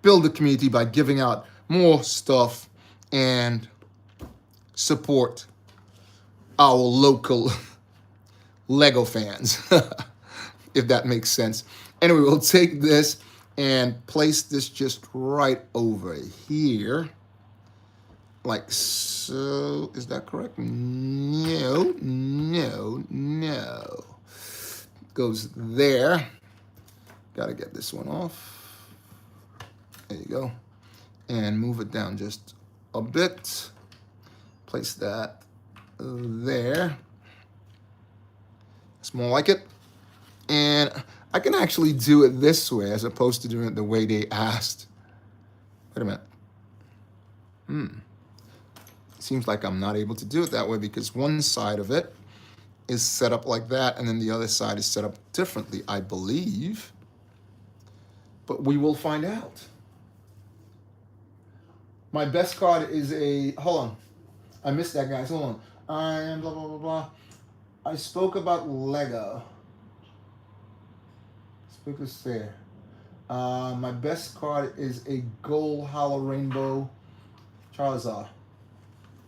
build the community by giving out more stuff and support our local Lego fans, if that makes sense. Anyway, we'll take this and place this just right over here. Like so. Is that correct? No. Goes there. Got to get this one off. There you go. And move it down just a bit. Place that there. It's more like it. And I can actually do it this way as opposed to doing it the way they asked. Wait a minute. Seems like I'm not able to do it that way because one side of it is set up like that and then the other side is set up differently, I believe. But we will find out. My best card is a, hold on. I missed that, guys. Hold on. I am blah, blah, blah, blah. I spoke about Lego. Speak is fair. My best card is a gold hollow rainbow Charizard.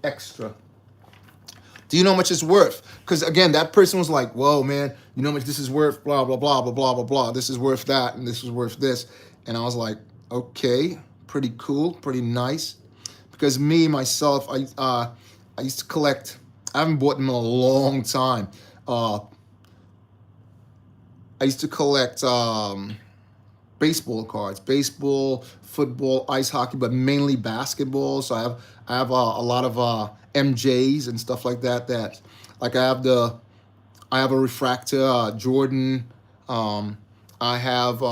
Extra. Do you know how much it's worth? Because again, that person was like, whoa, man, you know how much this is worth? Blah, blah, blah, blah, blah, blah, blah. This is worth that, and this is worth this. And I was like, okay, pretty cool, pretty nice. Because me, myself, I used to collect, I haven't bought them in a long time. I used to collect baseball cards, baseball, football, ice hockey, but mainly basketball. So I have a lot of MJs and stuff like that. That like I have a refractor Jordan. I have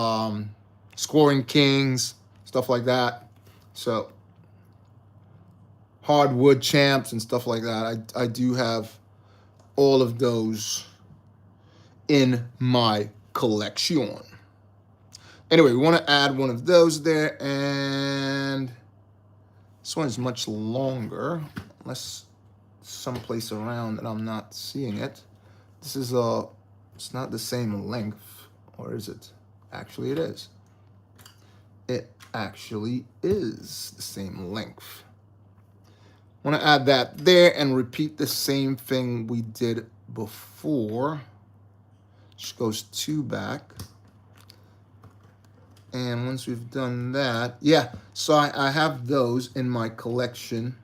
scoring kings, stuff like that. So hardwood champs and stuff like that. I do have all of those in my collection. Anyway, we want to add one of those there, and this one is much longer, unless someplace around that I'm not seeing it. This is it's not the same length, or is it? Actually, it is. It actually is the same length. Want to add that there and repeat the same thing we did before. Just goes 2 back. And once we've done that, yeah, so I have those in my collection.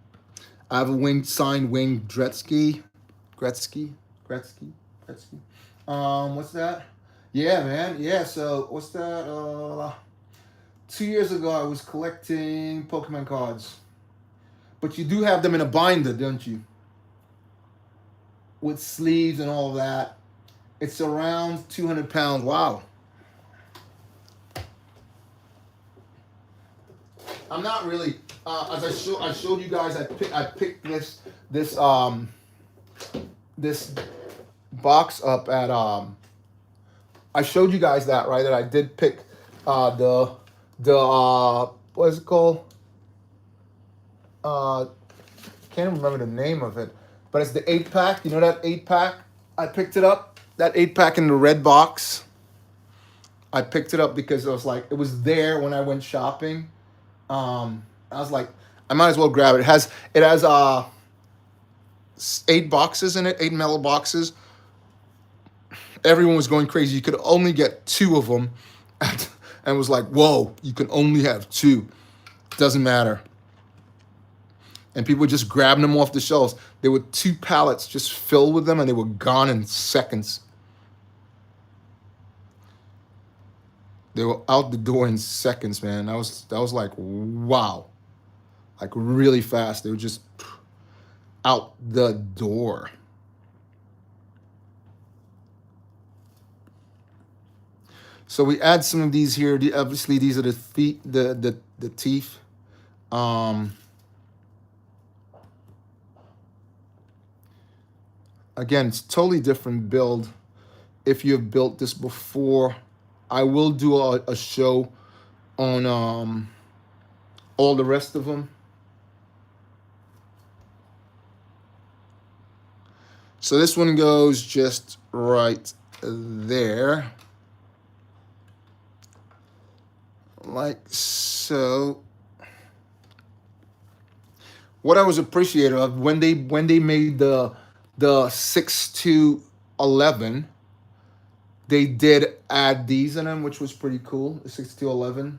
I have a signed Wayne Gretzky. What's that? Yeah, man. Yeah, so what's that? 2 years ago, I was collecting Pokemon cards. But you do have them in a binder, don't you? With sleeves and all of that. It's around 200 pounds. Wow. I'm not really, as I showed you guys, I picked this box up at I showed you guys that, right? That I did pick the what is it called? Can't remember the name of it, but it's the 8-pack. You know that 8-pack? I picked it up. That 8-pack in the red box. I picked it up because it was there when I went shopping. I was like, I might as well grab it. It has 8 boxes in it, 8 metal boxes. Everyone was going crazy. You could only get 2 of them, and was like, whoa, you can only have 2. Doesn't matter. And people were just grabbing them off the shelves. There were 2 pallets just filled with them, and they were gone in seconds. They were out the door in seconds, man. That was like, wow. Like really fast. They were just out the door. So we add some of these here. Obviously, these are the feet, the teeth. Again, it's totally different build. If you've built this before, I will do a show on all the rest of them. So this one goes just right there. Like so. What I was appreciative of when they made the 6-11, they did add these in them, which was pretty cool. The 6-11.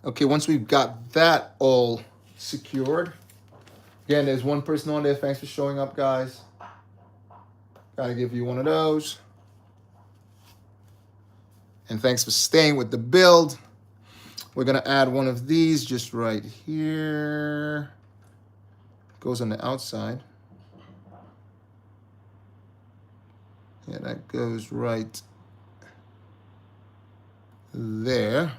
Okay, once we've got that all secured, again, there's one person on there. Thanks for showing up, guys. Gotta give you one of those. And thanks for staying with the build. We're gonna add one of these just right here. Goes on the outside. Yeah, that goes right there.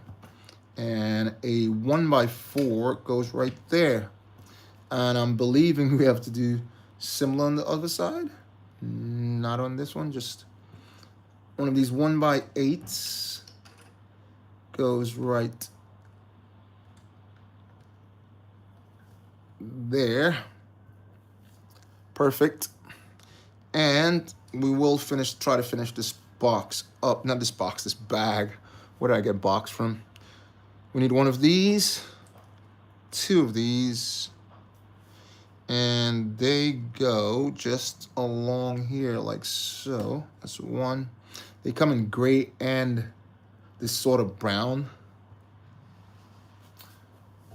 And a 1x4 goes right there. And I'm believing we have to do similar on the other side. Not on this one, just one of these 1x8s goes right there. Perfect. And we will try to finish this box up. Not this box, this bag. Where did I get box from? We need one of these. 2 of these, and they go just along here like so. That's 1. They come in gray and this sort of brown.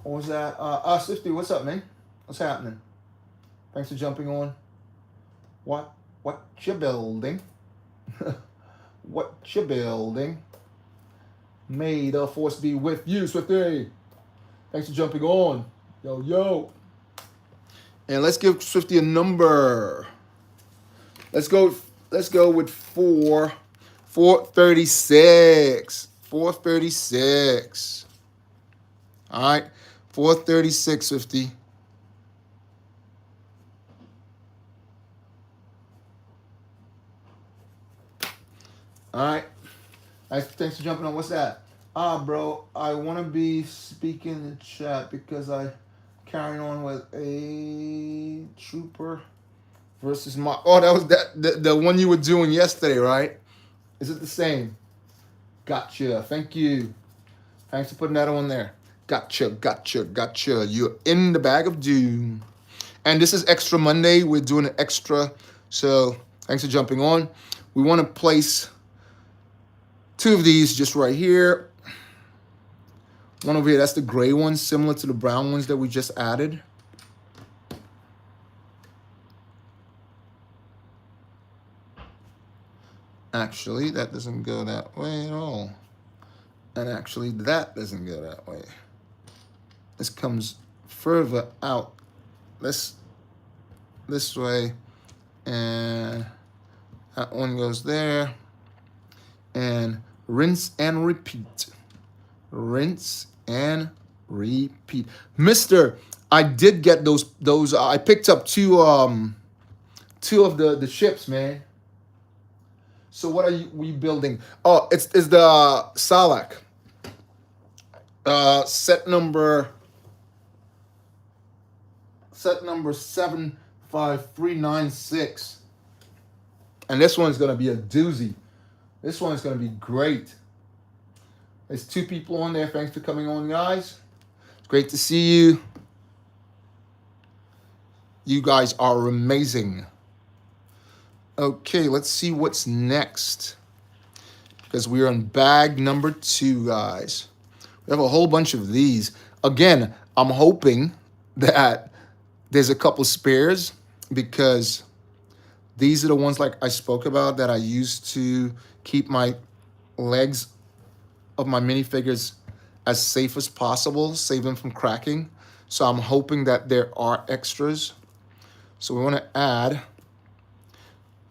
What was that? Swifty, what's up, man? What's happening? Thanks for jumping on. What you building? What you building? May the force be with you, Swifty. Thanks for jumping on. Yo. And let's give Swifty a number. Let's go with 436. 436. All right. 436, Swifty. All right. Thanks for jumping on. What's that? Bro, I want to be speaking in the chat because I carrying on with a trooper versus my. Oh, that was the one you were doing yesterday, right? Is it the same? Gotcha. Thank you. Thanks for putting that on there. Gotcha. You're in the bag of doom. And this is Extra Monday. We're doing an extra. So thanks for jumping on. We want to place 2 of these just right here. One over here, that's the gray one, similar to the brown ones that we just added. Actually, that doesn't go that way at all. And actually, that doesn't go that way. This comes further out this way, and that one goes there. And rinse and repeat. Rinse and repeat. Mister, I did get those I picked up 2 of the ships, man. So what are we building? Oh, it's the Salak. Set number 75396. And this one's gonna be a doozy. This one's gonna be great. There's 2 people on there. Thanks for coming on, guys. It's great to see you. You guys are amazing. Okay, let's see what's next. Because we're on bag number 2, guys. We have a whole bunch of these. Again, I'm hoping that there's a couple spares because these are the ones like I spoke about that I used to keep my legs of my minifigures as safe as possible, save them from cracking. So I'm hoping that there are extras. So we want to add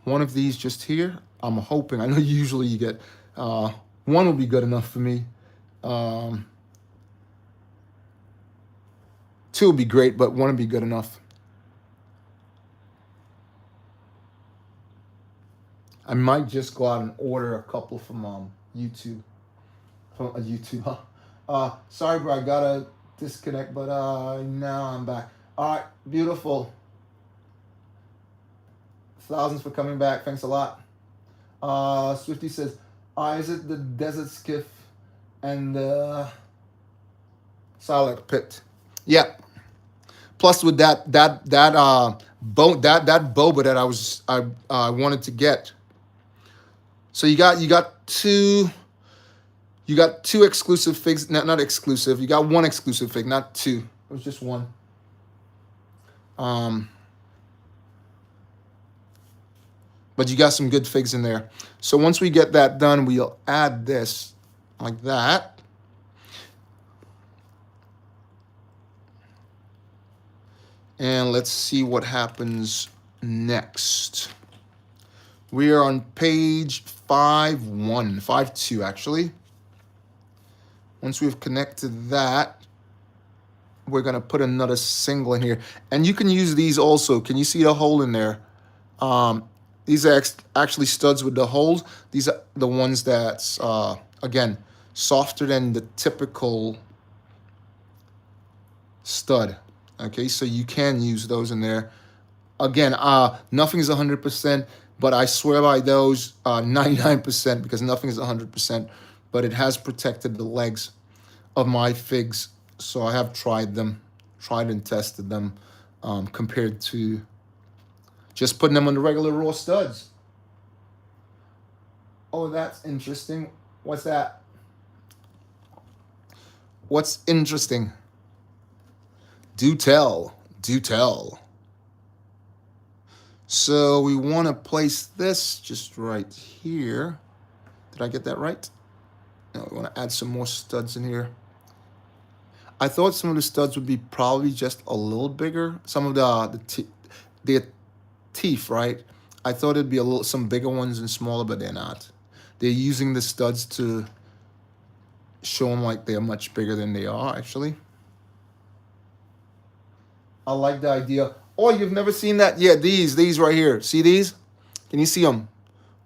one of these just here. I'm hoping. I know usually you get one will be good enough for me. 2 would be great, but 1 would be good enough. I might just go out and order a couple from YouTube. From YouTube, huh? Sorry, bro, I gotta disconnect, but now I'm back. All right, beautiful. Thousands for coming back. Thanks a lot. Swifty says, is it the Desert Skiff and the Salak Pit? Yep. Plus with that boba that I wanted to get. So you got 2 exclusive figs, not exclusive. You got 1 exclusive fig, not 2. It was just 1. But you got some good figs in there. So once we get that done, we'll add this like that. And let's see what happens next. We are on page 52 actually. Once we've connected that, we're gonna put another single in here. And you can use these also. Can you see the hole in there? These are actually studs with the holes. These are the ones that's, again, softer than the typical stud. Okay, so you can use those in there. Again, nothing is 100%, but I swear by those 99% because nothing is 100%, but it has protected the legs of my figs, so I have tried them. tried and tested them compared to just putting them on the regular raw studs. Oh, that's interesting. What's that? What's interesting? Do tell. Do tell. So we want to place this just right here. Did I get that right? No, we want to add some more studs in here. I thought some of the studs would be probably just a little bigger. Some of the teeth, right? I thought it'd be some bigger ones and smaller, but they're not. They're using the studs to show them like they're much bigger than they are, actually. I like the idea. Oh, you've never seen that? Yeah, these right here. See these? Can you see them?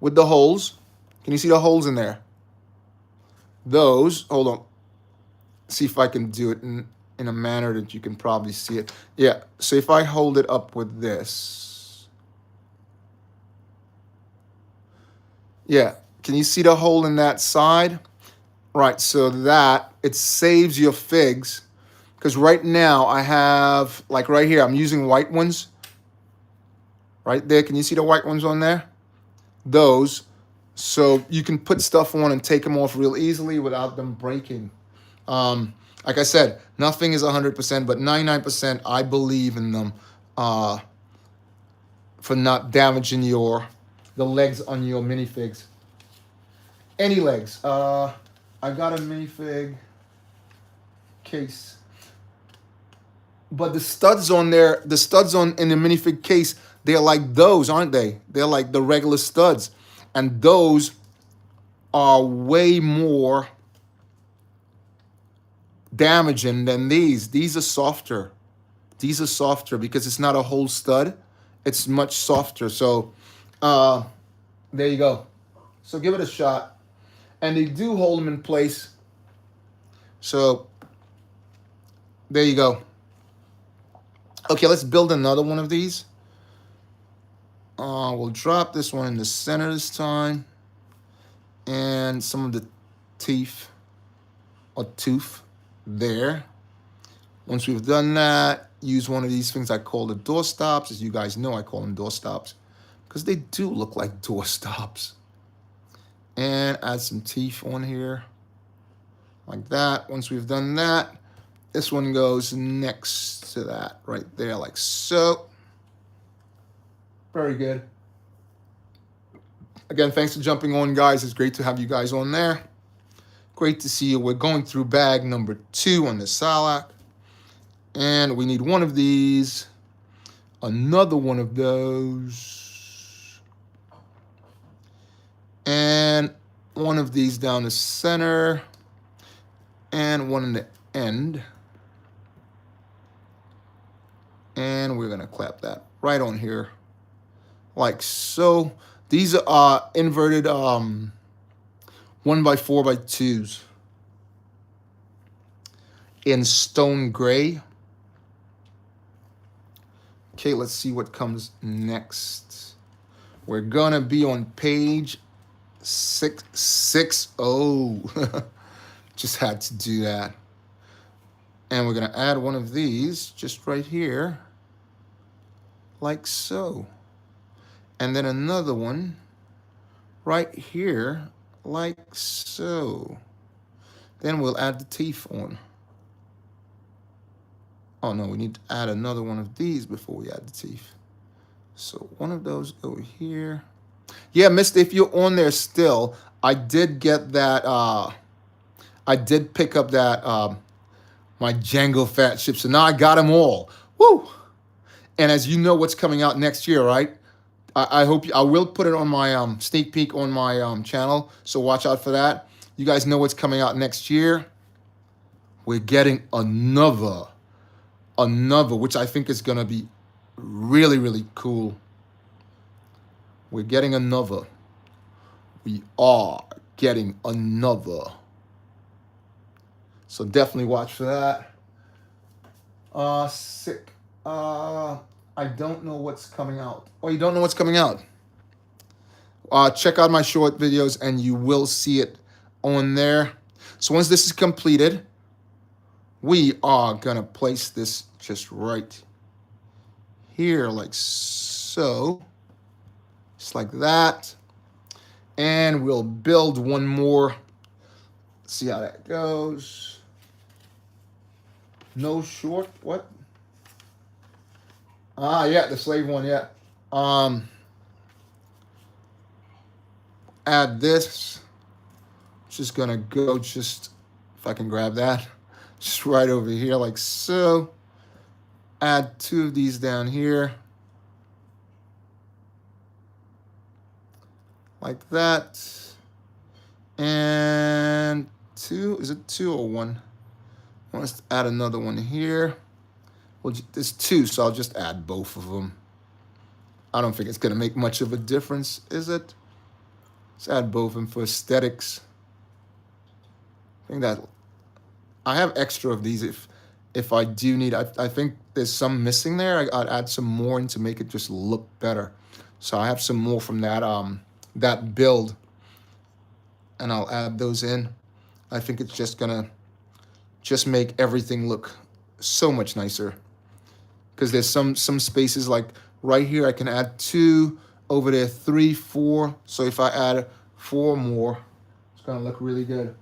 With the holes. Can you see the holes in there? Those, hold on. See if I can do it in a manner that you can probably see it. Yeah, so if I hold it up with this. Yeah, can you see the hole in that side? Right, so that, it saves your figs. Because right now I have, like right here, I'm using white ones. Right there, can you see the white ones on there? Those. So you can put stuff on and take them off real easily without them breaking. Like I said, nothing is 100%, but 99% I believe in them for not damaging the legs on your minifigs. Any legs. I got a minifig case. But the studs on there, in the minifig case, they're like those, aren't they? They're like the regular studs. And those are way more damaging than these. These are softer. These are softer because it's not a whole stud. It's much softer. So there you go. So give it a shot. And they do hold them in place. So there you go. Okay, let's build another one of these. We'll drop this one in the center this time. And some of the teeth or tooth there. Once we've done that, use one of these things I call the door stops. As you guys know, I call them door stops because they do look like door stops. And add some teeth on here like that. Once we've done that, this one goes next to that right there like so. Very good. Again, thanks for jumping on, guys. It's great to have you guys on there. Great to see you. We're going through bag number 2 on the Salak. And we need one of these, another one of those, and one of these down the center, and one in the end. And we're going to clap that right on here, like so. These are inverted 1x4x2s in stone gray. Okay, let's see what comes next. We're gonna be on page 660. Just had to do that. And we're gonna add one of these just right here, like so. And then another one right here, like so. Then we'll add the teeth on. Oh no, we need to add another one of these before we add the teeth. So one of those go here. Yeah, mister, if you're on there still, I did get that, I did pick up that, my Django Fat Chip. So now I got them all. Woo! And as you know what's coming out next year, right? I hope I will put it on my sneak peek on my channel. So watch out for that. You guys know what's coming out next year. We're getting another, which I think is going to be really, really cool. We're getting another. We are getting another. So definitely watch for that. Sick. I don't know what's coming out. Oh, you don't know what's coming out? Check out my short videos and you will see it on there. So once this is completed, we are gonna place this just right here, like so, just like that. And we'll build one more. See how that goes. No short, what? Ah, yeah, the slave one, yeah. Add this. Just gonna go just, if I can grab that, just right over here like so. Add 2 of these down here. Like that. And 2, is it 2 or 1? Let's add another one here. Well, there's 2, so I'll just add both of them. I don't think it's gonna make much of a difference, is it? Let's add both of them for aesthetics. I think that I have extra of these if I do need. I think there's some missing there. I'd add some more in to make it just look better. So I have some more from that that build, and I'll add those in. I think it's just gonna just make everything look so much nicer. Because there's some spaces like right here I can add 2, over there 3, 4. So if I add 4 more, it's gonna look really good.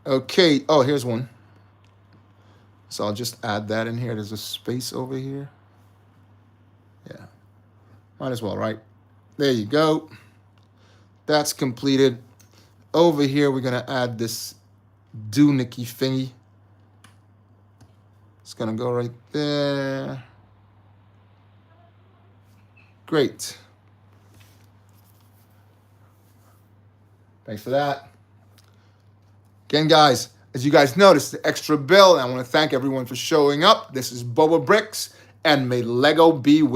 Okay, oh, here's one. So I'll just add that in here. There's a space over here. Yeah, might as well, right? There you go. That's completed. Over here, we're gonna add this doohickey thingy. It's gonna go right there. Great. Thanks for that. Again, guys, as you guys noticed, the extra bill, and I want to thank everyone for showing up. This is BOBAbrickz, and may Lego be with